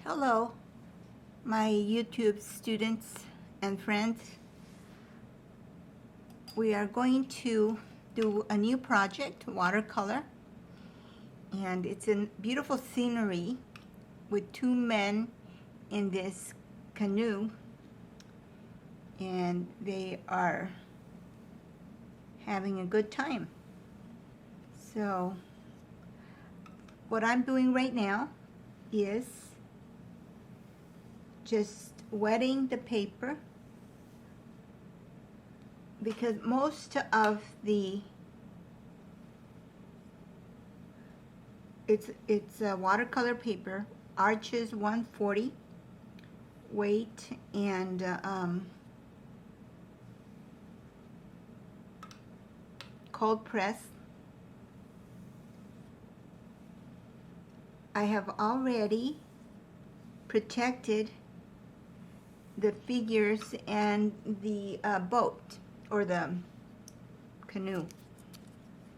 Hello, my YouTube students and friends. We are going to do a new project, watercolor, and it's a beautiful scenery with two men in this canoe, and they are having a good time. So what I'm doing right now is just wetting the paper, because most of the it's a watercolor paper, Arches 140 weight, and cold press. I have already protected the figures and the boat, or the canoe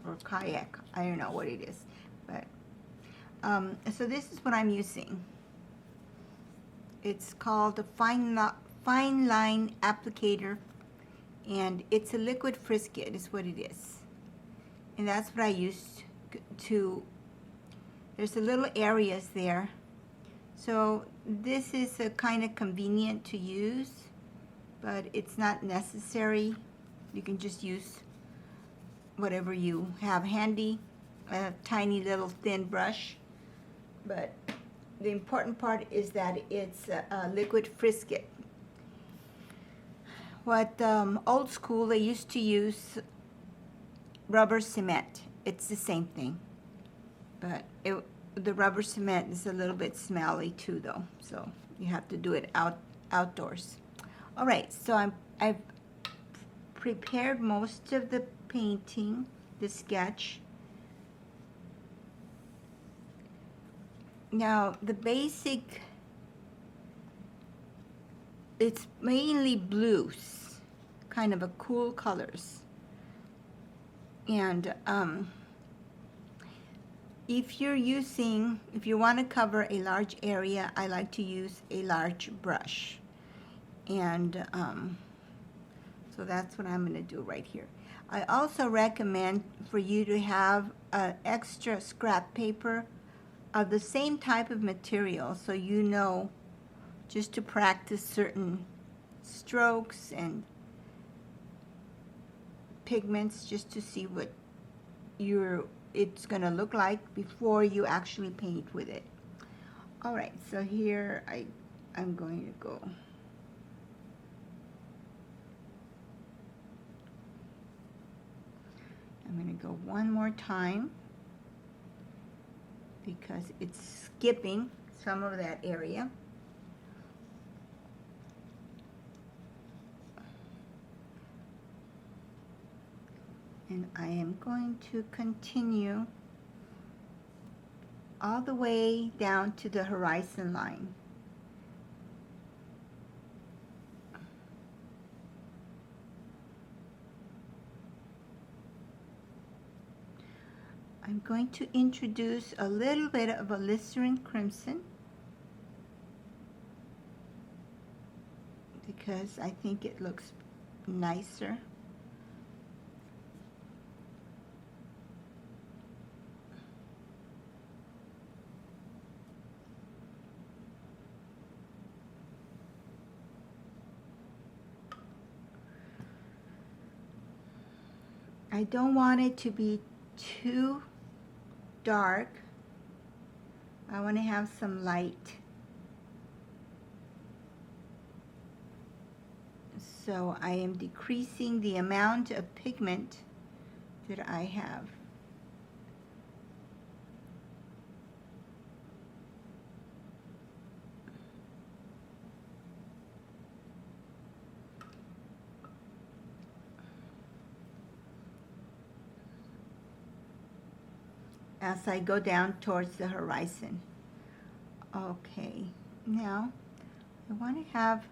or kayak. I don't know what it is, but so this is what I'm using. It's called a fine line applicator, and it's a liquid Frisket is what it is, and that's what I used to. There's a little areas there, so this is a kind of convenient to use, but it's not necessary. You can just use whatever you have handy, a tiny little thin brush, but the important part is that it's a liquid Frisket. What old school, they used to use rubber cement. It's the same thing, but the rubber cement is a little bit smelly too, though, so you have to do it outdoors. All right, so I've prepared most of the painting, the sketch. Now the basic, it's mainly blues, kind of a cool colors, and if you want to cover a large area, I like to use a large brush, and so that's what I'm going to do right here. I also recommend for you to have an extra scrap paper of the same type of material, so you know, just to practice certain strokes and pigments, just to see what it's going to look like before you actually paint with it. All right, so here I'm going to go. I'm going to go one more time because it's skipping some of that area. And I am going to continue all the way down to the horizon line. I'm going to introduce a little bit of alizarin crimson because I think it looks nicer. I don't want it to be too dark. I want to have some light. So I am decreasing the amount of pigment that I have. As I go down towards the horizon. Okay, now I want to have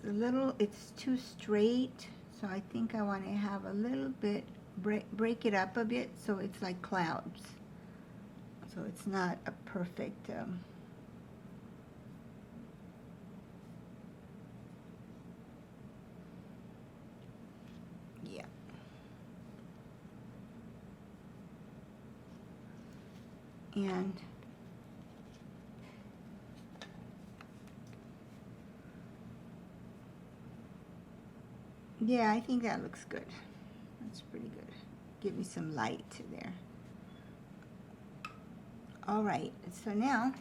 a little, it's too straight, so I think I want to have a little bit, break it up a bit so it's like clouds. So it's not a perfect And yeah, I think that looks good. That's pretty good. Give me some light there. All right, so now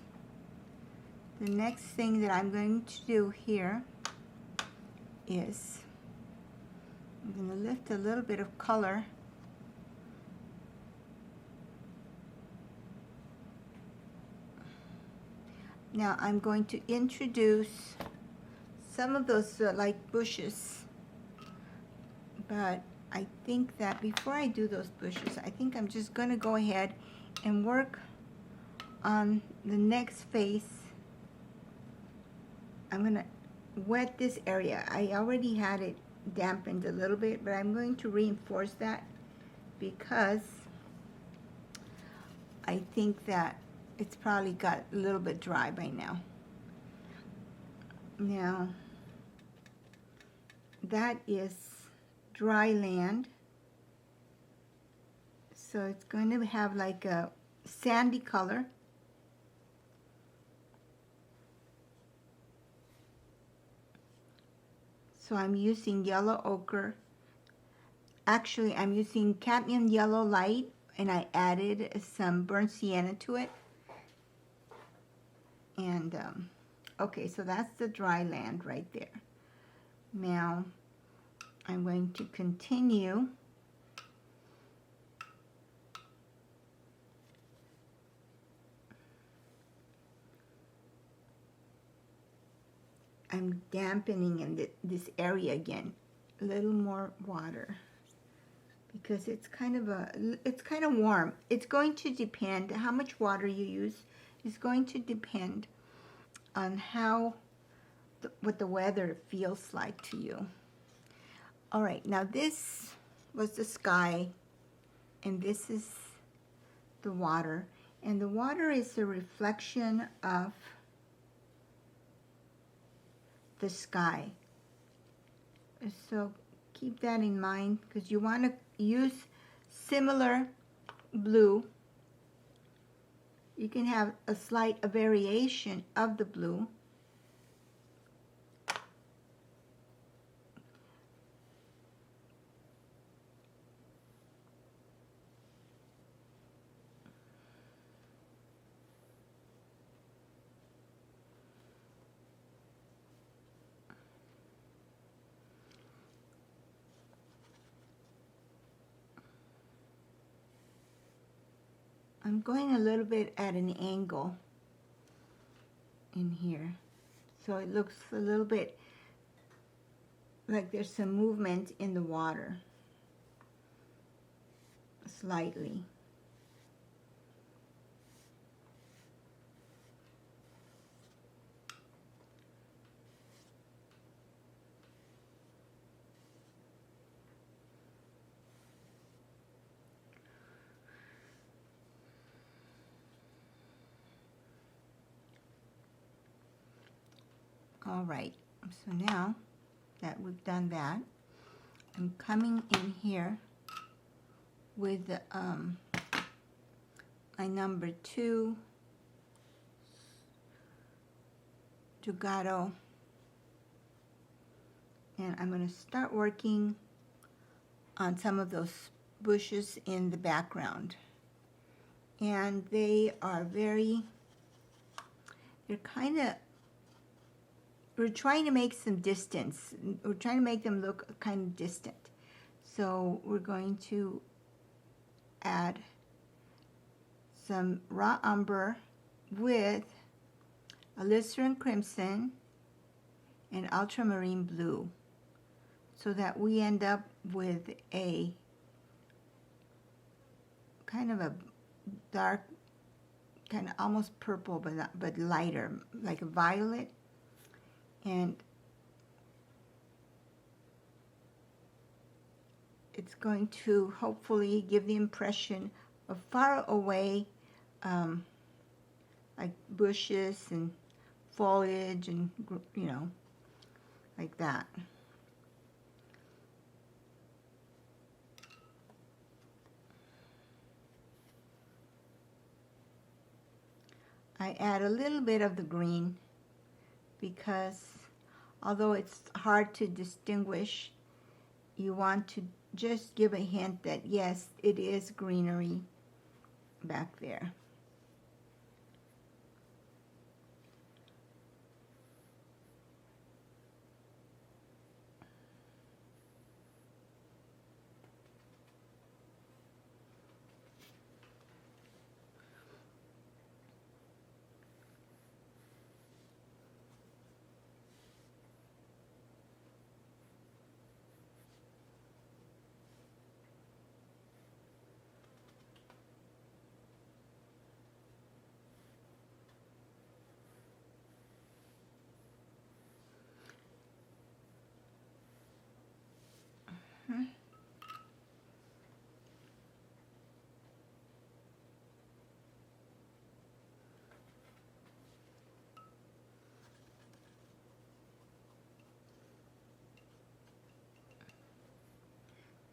the next thing that I'm going to do here is I'm going to lift a little bit of color now. I'm going to introduce some of those like bushes, but I think that before I do those bushes, I think I'm just going to go ahead and work on the next face. I'm going to wet this area. I already had it dampened a little bit, but I'm going to reinforce that because I think that it's probably got a little bit dry by now. Now, that is dry land. So it's going to have like a sandy color. So I'm using yellow ochre. Actually, I'm using cadmium yellow light, and I added some burnt sienna to it. And okay, so that's the dry land right there. Now I'm going to continue I'm dampening in this area again, a little more water, because it's kind of warm. It's going to depend how much water you use. Is going to depend on how what the weather feels like to you. All right, now this was the sky, and this is the water, and the water is a reflection of the sky. So keep that in mind, because you want to use similar blue. You can have a slight variation of the blue. I'm going a little bit at an angle in here, so it looks a little bit like there's some movement in the water, slightly. All right, so now that we've done that, I'm coming in here with my number 2 Dugato, and I'm going to start working on some of those bushes in the background. And they are they're kind of, we're trying to make some distance. We're trying to make them look kind of distant. So we're going to add some raw umber with alizarin crimson and ultramarine blue, so that we end up with a kind of a dark, kind of almost purple, but lighter, like a violet. And it's going to hopefully give the impression of far away, like bushes and foliage and, you know, like that. I add a little bit of the green because although it's hard to distinguish, you want to just give a hint that yes, it is greenery back there.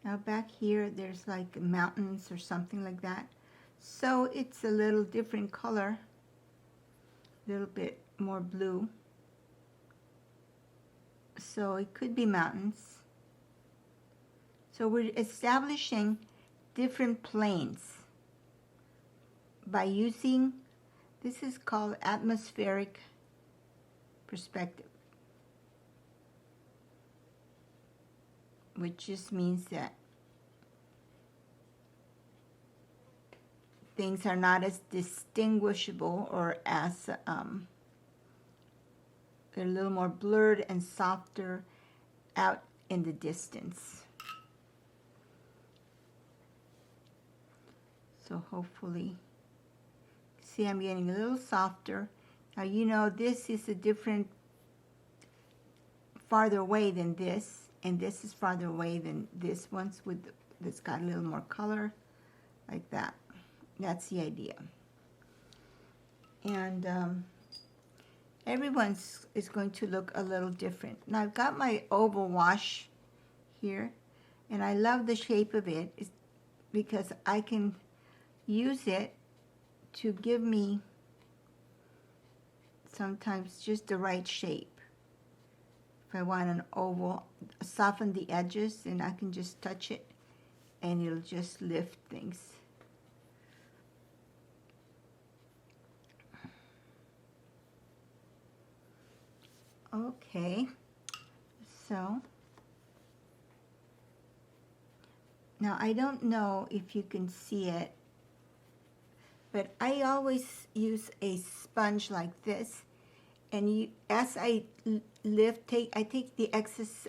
Now back here there's like mountains or something like that. So it's a little different color, a little bit more blue. So it could be mountains. So we're establishing different planes by using, this is called atmospheric perspective, which just means that things are not as distinguishable or as, they're a little more blurred and softer out in the distance. So hopefully, see, I'm getting a little softer. Now you know this is a different, farther away than this, and this is farther away than this one's with, that's got a little more color, like that. That's the idea. And everyone's is going to look a little different. Now I've got my oval wash here, and I love the shape of it because I can use it to give me sometimes just the right shape. If I want an oval, soften the edges, and I can just touch it and it'll just lift things. Okay, so now I don't know if you can see it, but I always use a sponge like this, and as I lift, I take the excess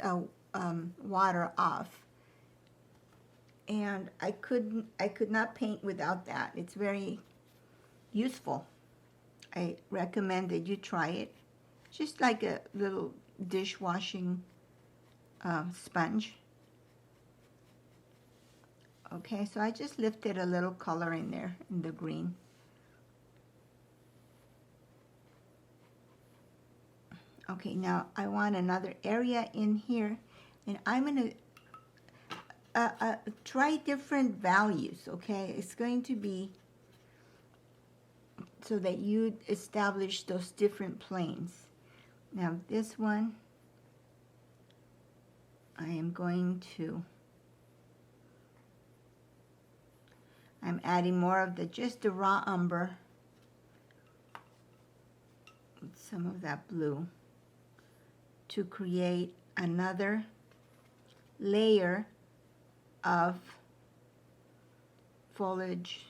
water off, and I could not paint without that. It's very useful. I recommend that you try it. Just like a little dishwashing sponge. Okay, so I just lifted a little color in there, in the green. Okay, now I want another area in here, and I'm going to try different values, okay? It's going to be so that you establish those different planes. Now this one, I am going to, I'm adding more of just the raw umber with some of that blue to create another layer of foliage.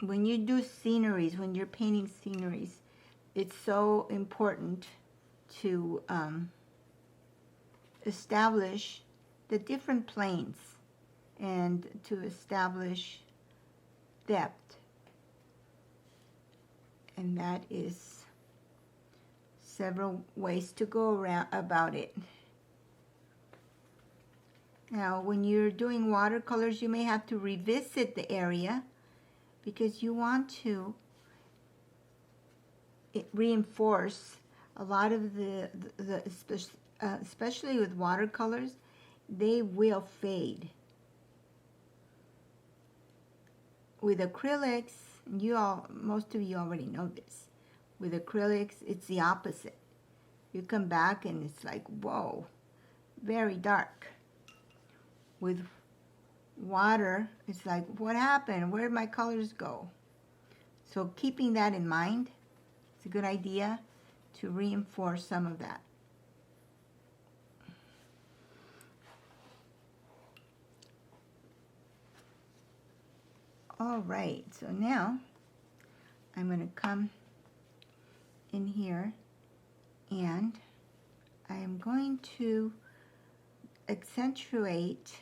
When you do sceneries, when you're painting sceneries, it's so important to establish the different planes and to establish depth. And that is several ways to go around about it. Now, when you're doing watercolors, you may have to revisit the area because you want to reinforce a lot of especially with watercolors, they will fade. With acrylics, most of you already know this. With acrylics, it's the opposite. You come back and it's like, whoa, very dark. With water, it's like, what happened? Where did my colors go? So keeping that in mind, it's a good idea to reinforce some of that. All right, so now I'm going to come in here and I am going to accentuate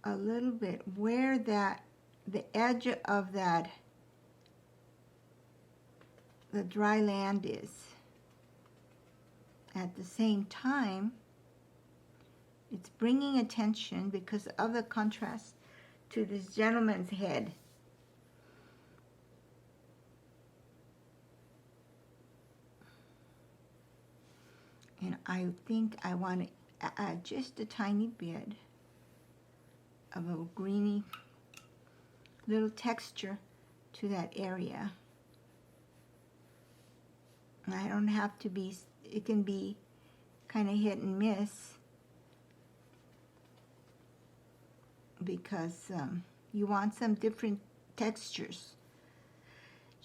a little bit where the edge of the dry land is. At the same time, it's bringing attention, because of the contrast, to this gentleman's head. And I think I want to add just a tiny bit of a greeny little texture to that area. And I don't have to be, it can be kind of hit and miss, because you want some different textures,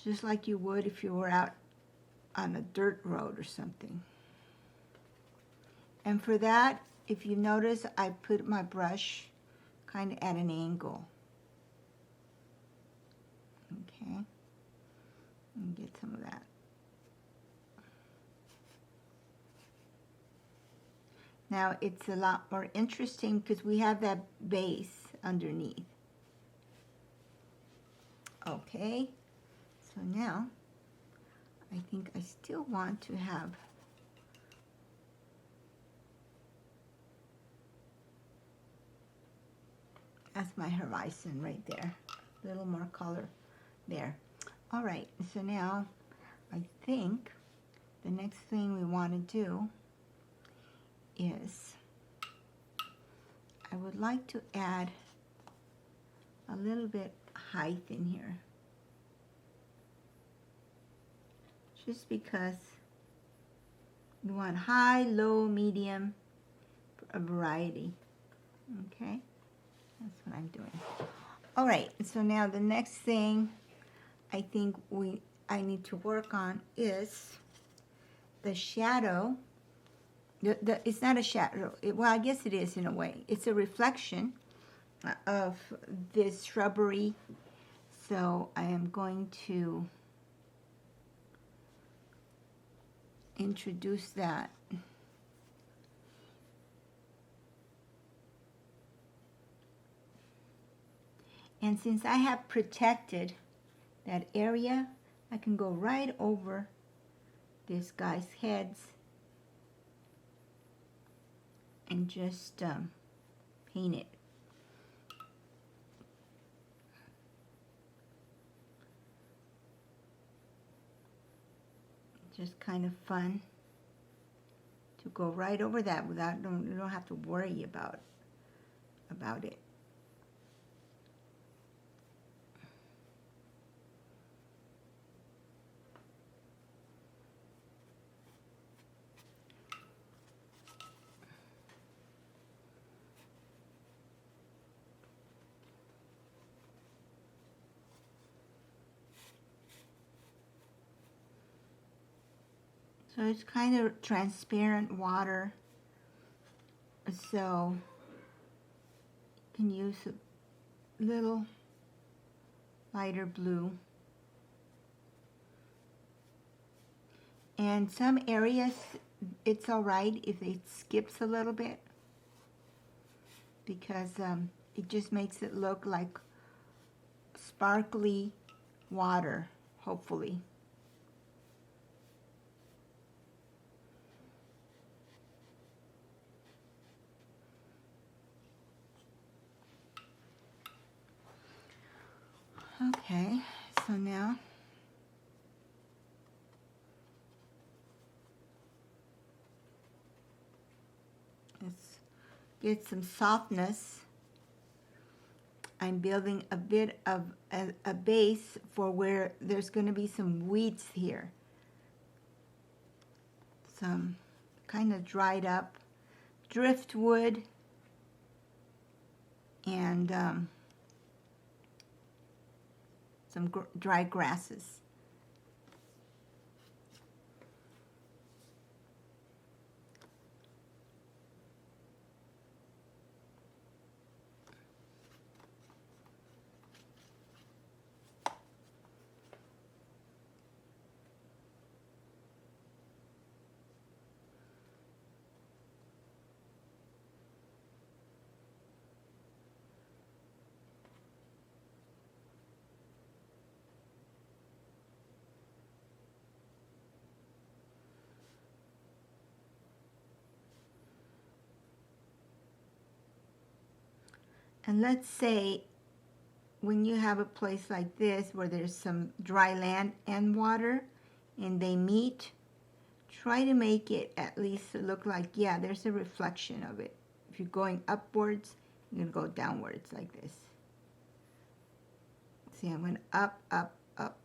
just like you would if you were out on a dirt road or something. And for that, if you notice, I put my brush kind of at an angle. Okay, and get some of that. Now it's a lot more interesting because we have that base underneath. Okay, so now I think I still want to have that's my horizon right there. A little more color there. All right, so now I think the next thing we want to do is I would like to add a little bit height in here, just because you want high, low, medium, a variety. Okay, that's what I'm doing. All right, so now the next thing I think I need to work on is the shadow. It's not a shadow. Well, I guess it is in a way. It's a reflection of this shrubbery. So I am going to introduce that. And since I have protected that area, I can go right over this guy's heads and just paint it. Just kind of fun to go right over that without, you don't have to worry about it. So it's kind of transparent water, so you can use a little lighter blue. And some areas it's all right if it skips a little bit, because it just makes it look like sparkly water, hopefully. Okay, so now Let's get some softness. I'm building a bit of a base for where there's going to be some weeds here. Some kind of dried up driftwood and some dry grasses. And let's say when you have a place like this where there's some dry land and water and they meet, try to make it at least look like, yeah, there's a reflection of it. If you're going upwards, you're going to go downwards like this. See, I went up, up, up.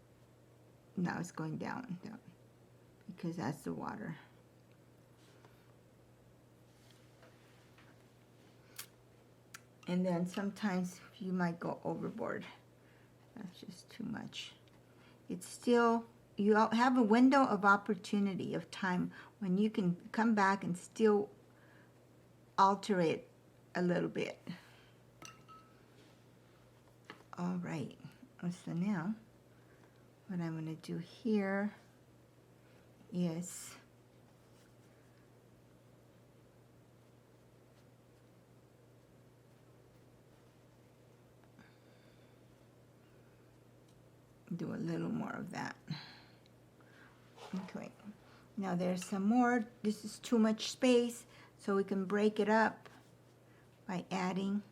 Now it's going down, down, because that's the water. And then sometimes you might go overboard. That's just too much. It's still, you have a window of opportunity of time when you can come back and still alter it a little bit. All right, so now what I'm going to do here is do a little more of that. Okay, now there's some more. This is too much space, so we can break it up by adding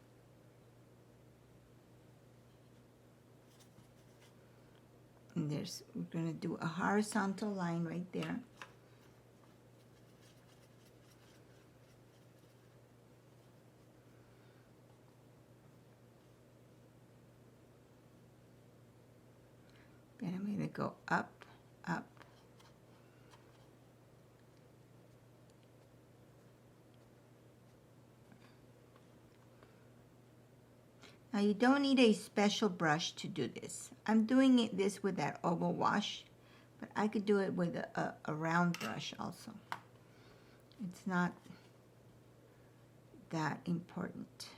and we're going to do a horizontal line right there. Then I'm going to go up, up. Now you don't need a special brush to do this. I'm doing this with that oval wash, but I could do it with a round brush also. It's not that important.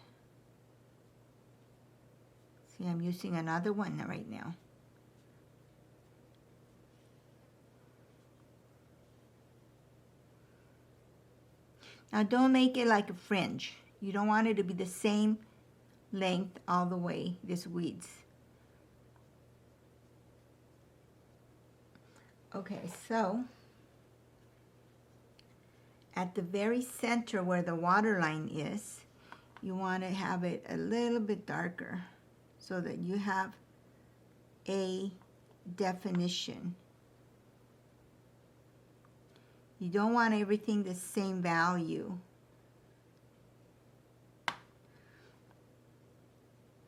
See, I'm using another one right now. Now don't make it like a fringe. You don't want it to be the same length all the way, this weeds. Okay, so at the very center where the water line is, you want to have it a little bit darker so that you have a definition. You don't want everything the same value.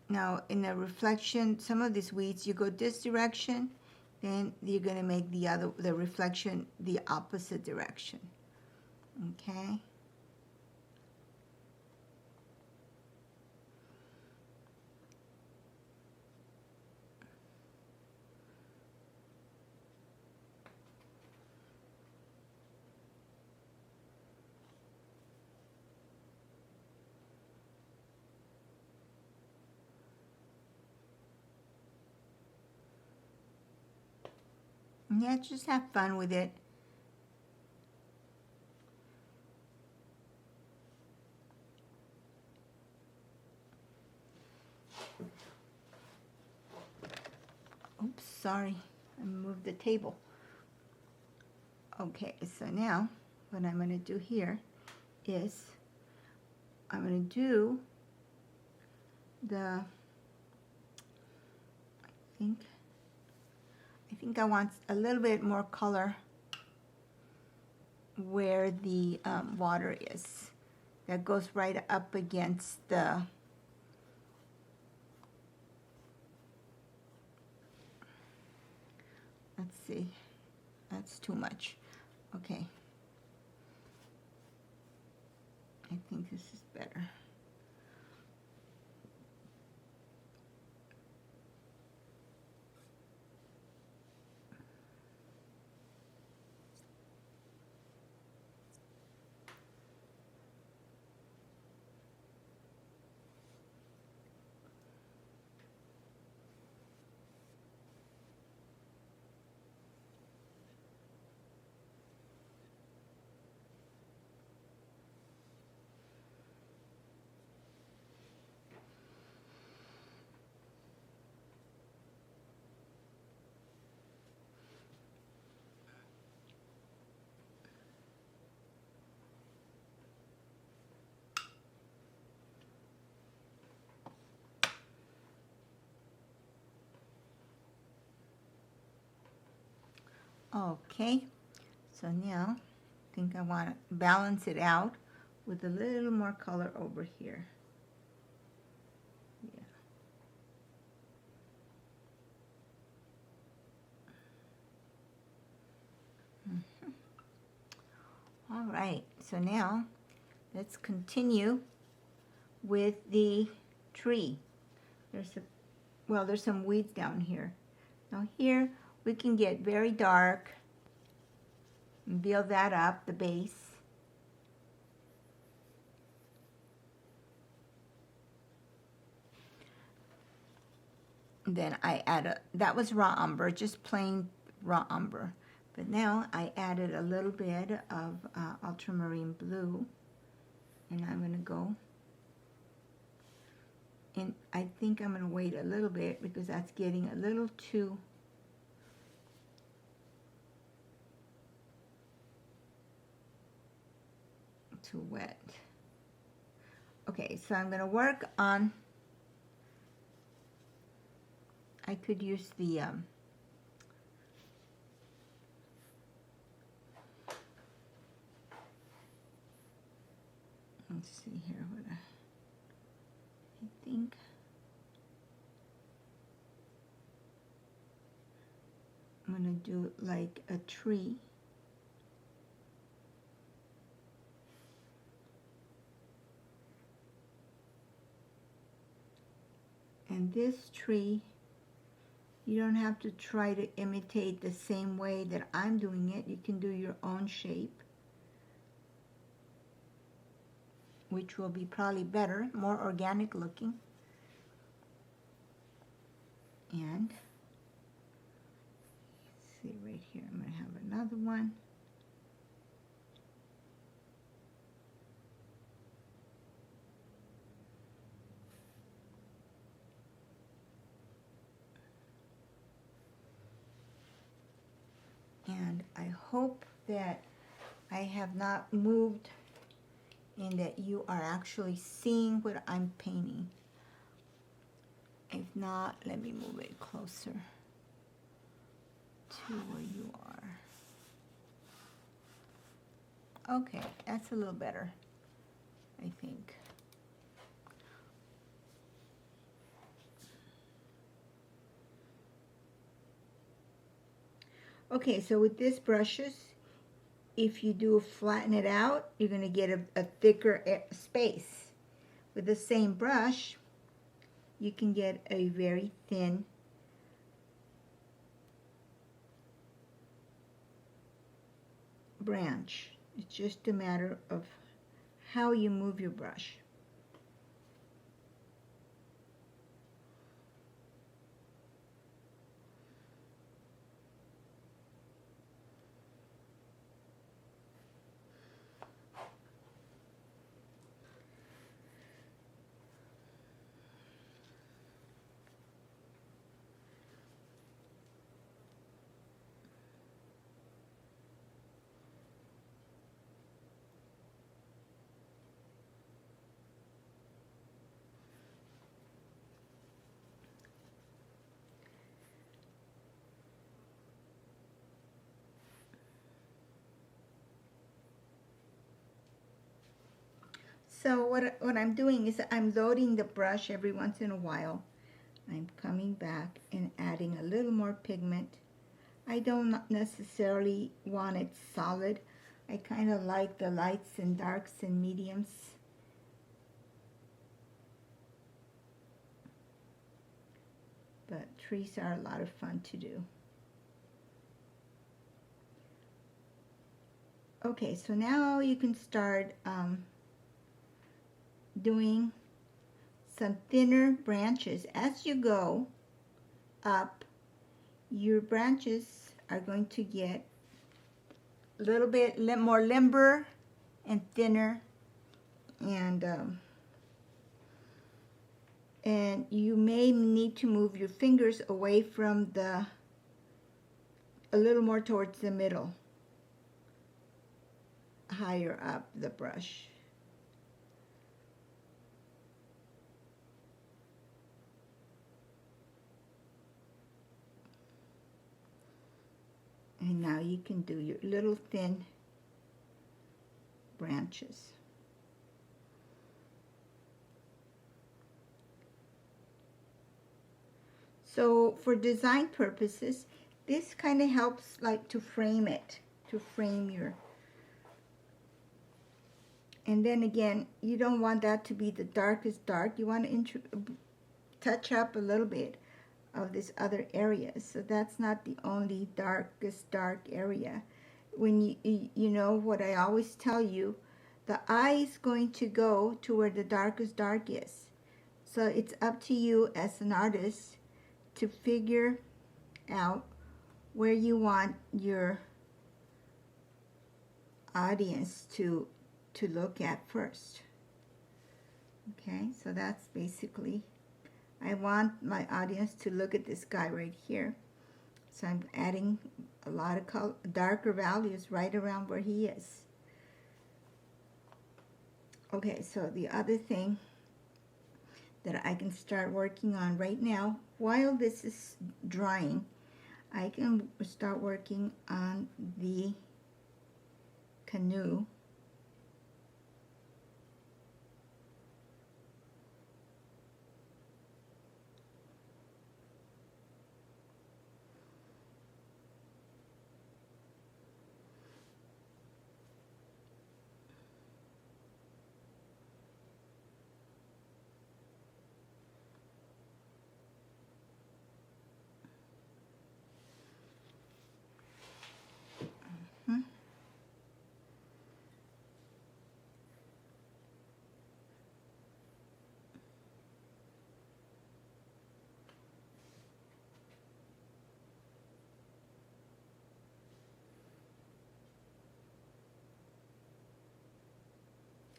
Now in the reflection, some of these weeds, you go this direction, then you're going to make the reflection the opposite direction. Okay? Yeah, just have fun with it. Oops, sorry, I moved the table. Okay, so now what I'm going to do here is I'm going to do I think I want a little bit more color where the water is. that goes right up against the, let's see, that's too much. Okay, I think this is better. Okay, so now I think I want to balance it out with a little more color over here. Yeah. All right, so now let's continue with the tree. There's some weeds down here. Now here we can get very dark and build that up, the base. And then I add that was raw umber, just plain raw umber. But now I added a little bit of ultramarine blue, and I'm going to go. And I think I'm going to wait a little bit because that's getting a little too wet. Okay, so I'm going to work on, I could use the let's see here what I think I'm going to do like a tree. And this tree, you don't have to try to imitate the same way that I'm doing it. You can do your own shape, which will be probably better, more organic looking. And let's see right here, I'm going to have another one. And I hope that I have not moved and that you are actually seeing what I'm painting. If not, let me move it closer to where you are. Okay, that's a little better, I think. Okay, so with these brushes, if you do flatten it out, you're going to get a thicker space. With the same brush, you can get a very thin branch. It's just a matter of how you move your brush. So what I'm doing is I'm loading the brush every once in a while. I'm coming back and adding a little more pigment. I don't necessarily want it solid. I kind of like the lights and darks and mediums. But trees are a lot of fun to do. Okay, so now you can start doing some thinner branches. As you go up, your branches are going to get a little bit more limber and thinner, and you may need to move your fingers away from a little more towards the middle, higher up the brush. And now you can do your little thin branches. So for design purposes, this kind of helps like to frame it, to frame your, and then again, you don't want that to be the darkest dark. You want to touch up a little bit of this other areas. So that's not the only darkest dark area. When you know what I always tell you, the eye is going to go to where the darkest dark is. So it's up to you as an artist to figure out where you want your audience to look at first. Okay, so that's basically, I want my audience to look at this guy right here. So I'm adding a lot of darker values right around where he is. Okay, so the other thing that I can start working on right now, while this is drying, I can start working on the canoe.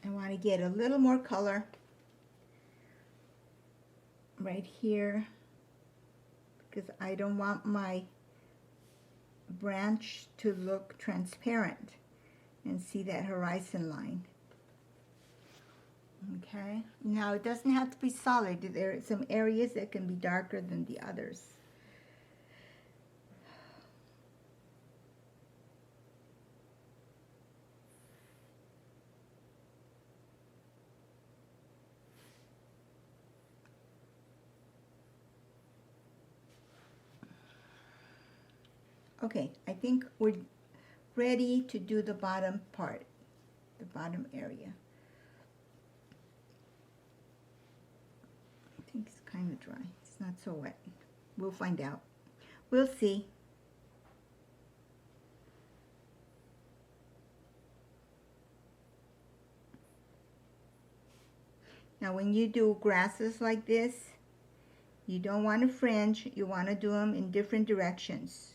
I want to get a little more color right here because I don't want my branch to look transparent, and see that horizon line. Okay, now it doesn't have to be solid. There are some areas that can be darker than the others. Okay, I think we're ready to do the bottom part, the bottom area. I think it's kind of dry. It's not so wet. We'll find out. We'll see. Now when you do grasses like this, you don't want to fringe. You want to do them in different directions.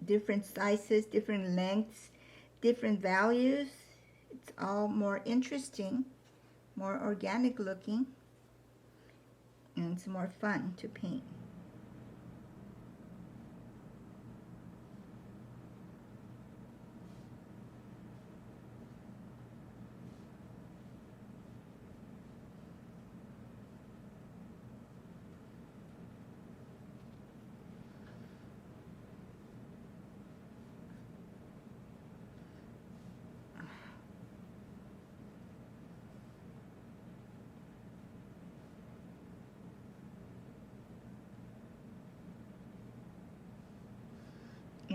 Different sizes, different lengths, different values. It's all more interesting, more organic looking, and it's more fun to paint.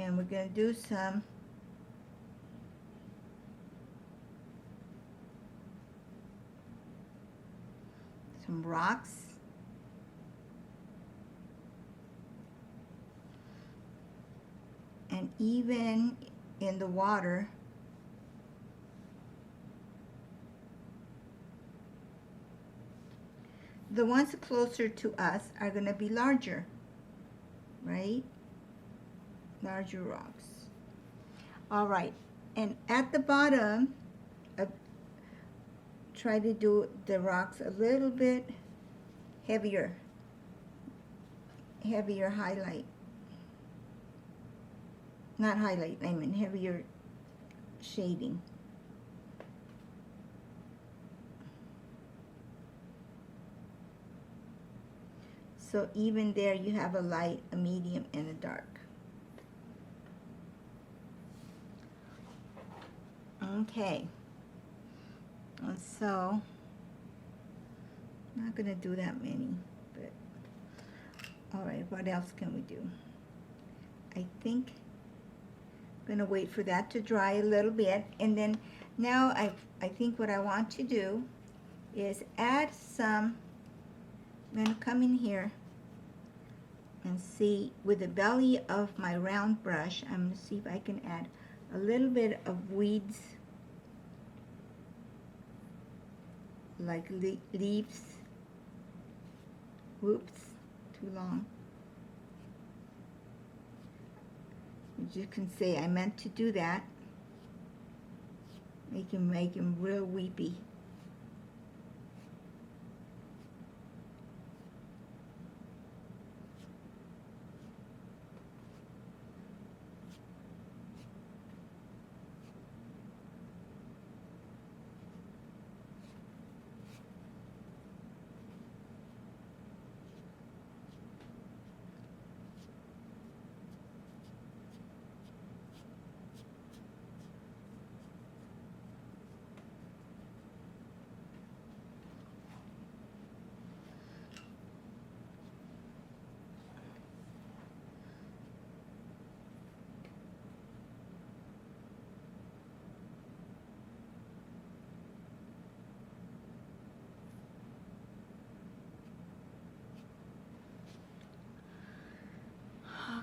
And we're going to do some rocks. And even in the water, the ones closer to us are going to be larger, right? Larger rocks. All right, and at the bottom, try to do the rocks a little bit heavier highlight. Not highlight, I mean heavier shading. So even there you have a light, a medium, and a dark. Okay. And so, I'm not going to do that many, but alright, what else can we do? I think I'm going to wait for that to dry a little bit, and then now I think what I want to do is add some. I'm going to come in here and see with the belly of my round brush, I'm going to see if I can add a little bit of weeds, like leaves. Whoops, too long. As you can see, I meant to do that. Make him real weepy.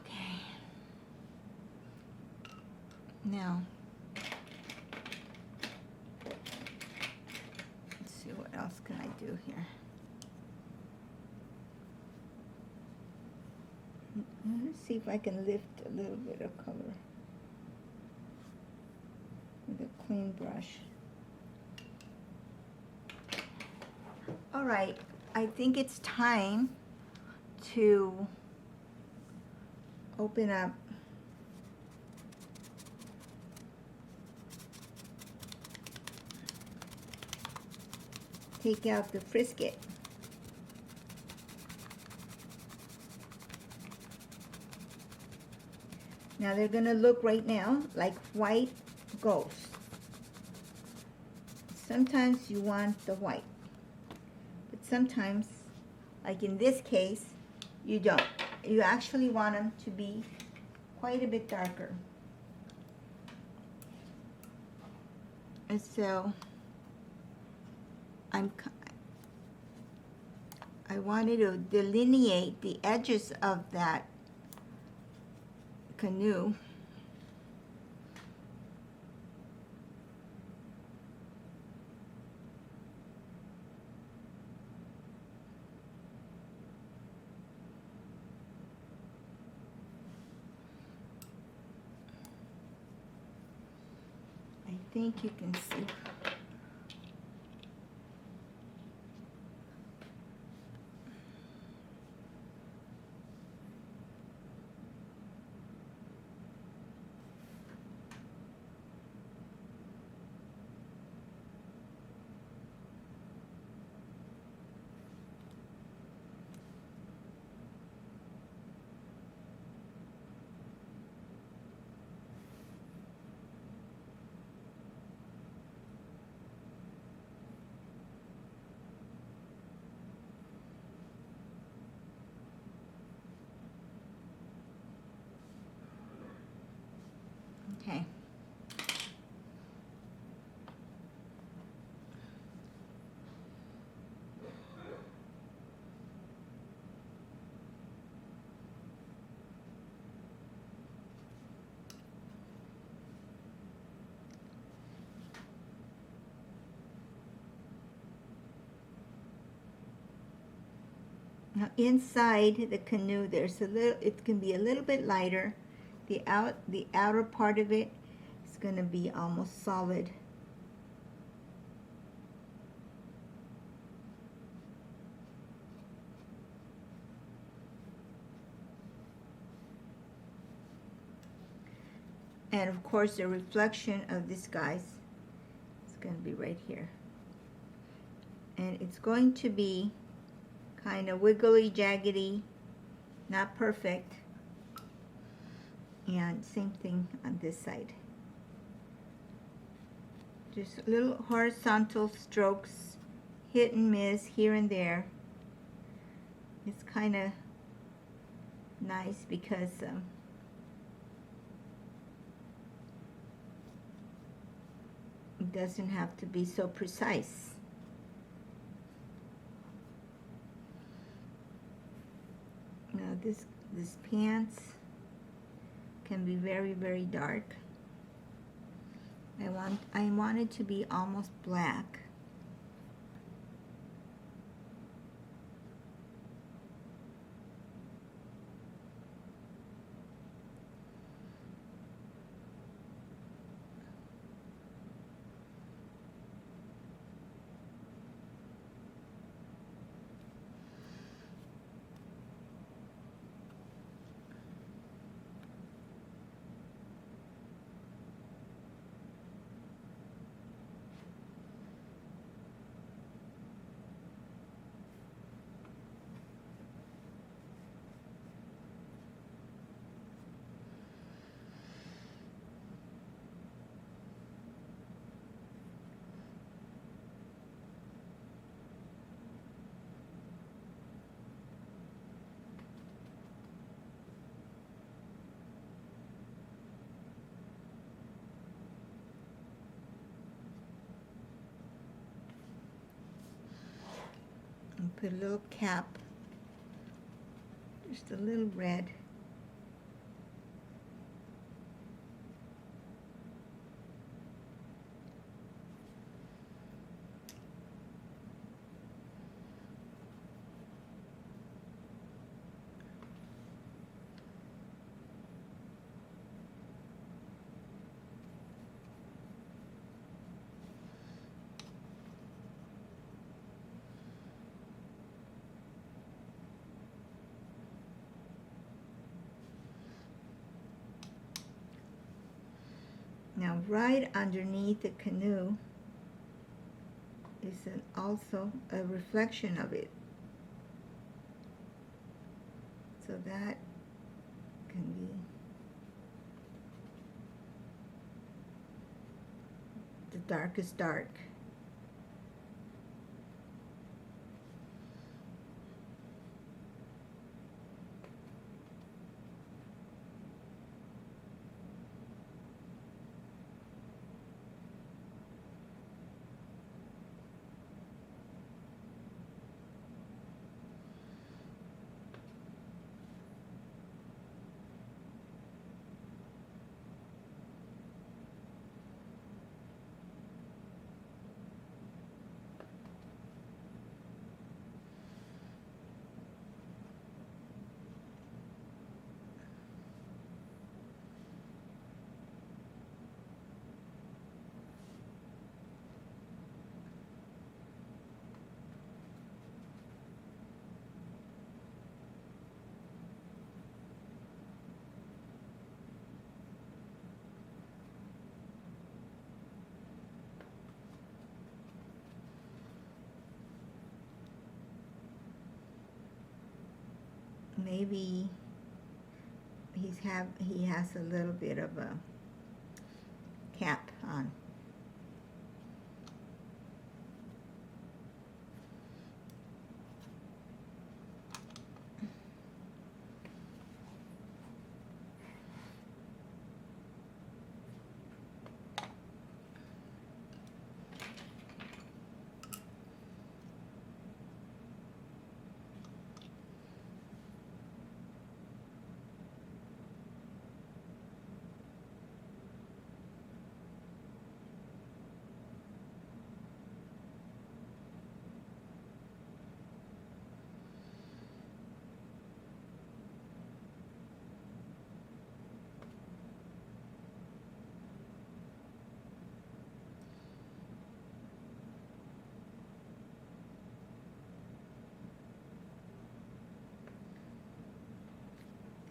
Okay. Now, let's see what else can I do here. Let's see if I can lift a little bit of color with a clean brush. All right, I think it's time to open up take out the frisket. Now they're going to look right now like white ghosts. Sometimes you want the white, but sometimes, like in this case, you don't. You actually want them to be quite a bit darker. And so I wanted to delineate the edges of that canoe. I think you can see. Okay. Now inside the canoe, there's a little. It can be a little bit lighter. The outer part of it is going to be almost solid. And of course, the reflection of this guy's is going to be right here. And it's going to be kind of wiggly, jaggedy, not perfect. And same thing on this side. Just little horizontal strokes, hit and miss here and there. It's kind of nice because it doesn't have to be so precise. Now this pants can be very, very dark. I want it to be almost black. And put a little cap, just a little red. Now right underneath the canoe is also a reflection of it. So that can be the darkest dark. Maybe he has a little bit of a cap on.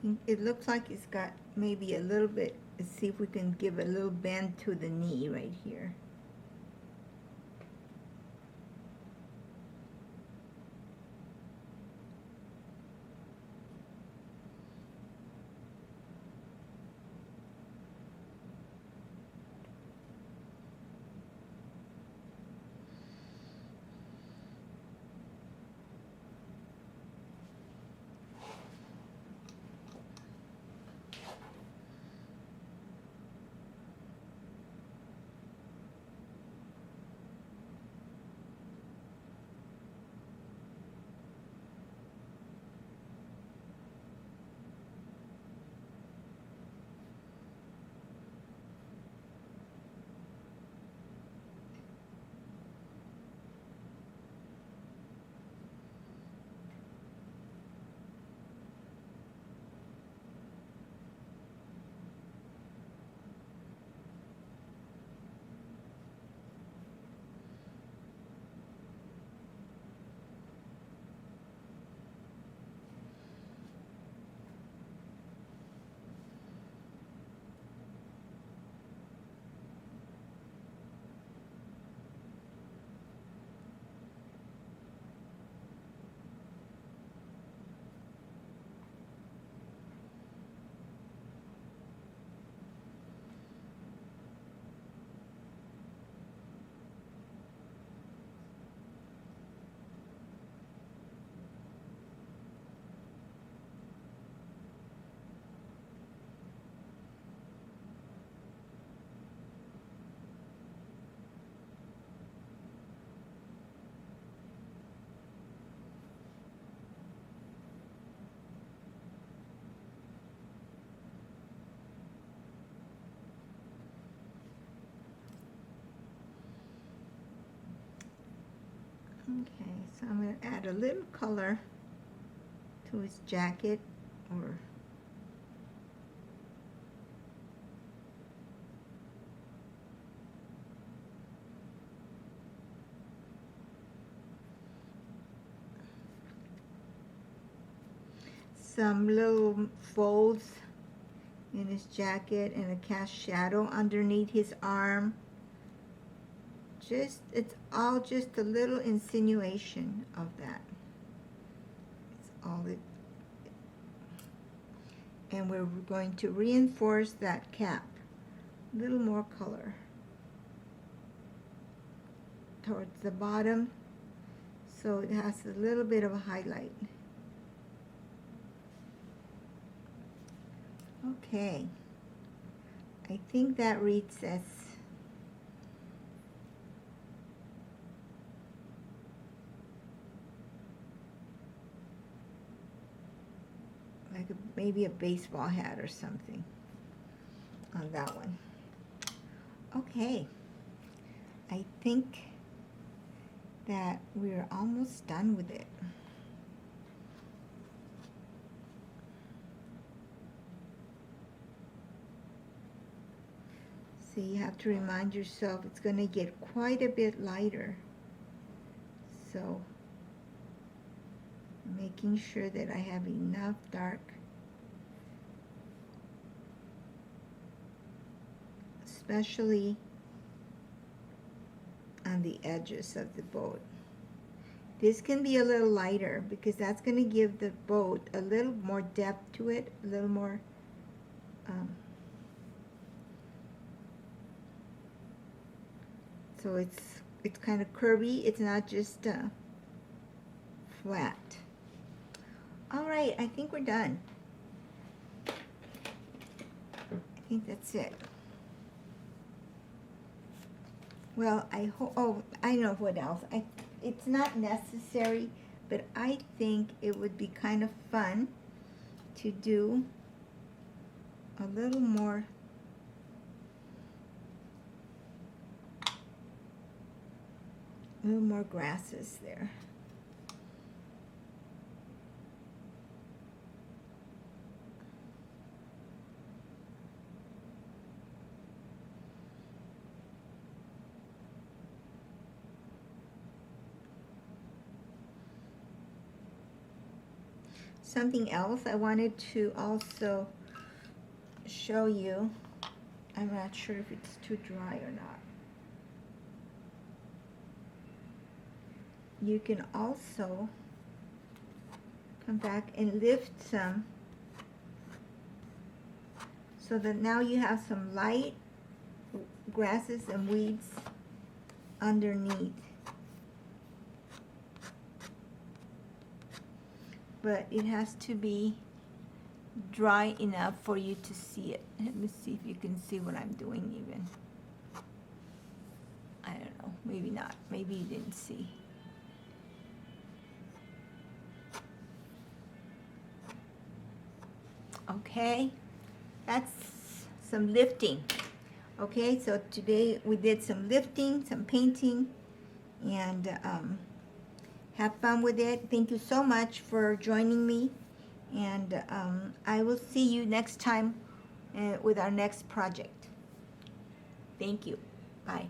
think it looks like it's got maybe a little bit. Let's see if we can give a little bend to the knee right here. Okay, so I'm going to add a little color to his jacket, or some little folds in his jacket and a cast shadow underneath his arm. It's all just a little insinuation of that. It's all it. And we're going to reinforce that cap. A little more color towards the bottom, so it has a little bit of a highlight. Okay, I think that reads as like maybe a baseball hat or something on that one. Okay, I think that we're almost done with it. So you have to remind yourself it's going to get quite a bit lighter. So making sure that I have enough dark, especially on the edges of the boat. This can be a little lighter because that's going to give the boat a little more depth to it, a little more so it's kind of curvy. It's not just flat. All right, I think we're done. I think that's it. Well, I hope. Oh, I know what else. It's not necessary, but I think it would be kind of fun to do a little more grasses there. something else I wanted to also show you. I'm not sure if it's too dry or not. You can also come back and lift some so that now you have some light grasses and weeds underneath. But it has to be dry enough for you to see it. Let me see if you can see what I'm doing even. I don't know, maybe not. Maybe you didn't see. Okay, that's some lifting. Okay, so today we did some lifting, some painting, and have fun with it. Thank you so much for joining me, and I will see you next time with our next project. Thank you. Bye.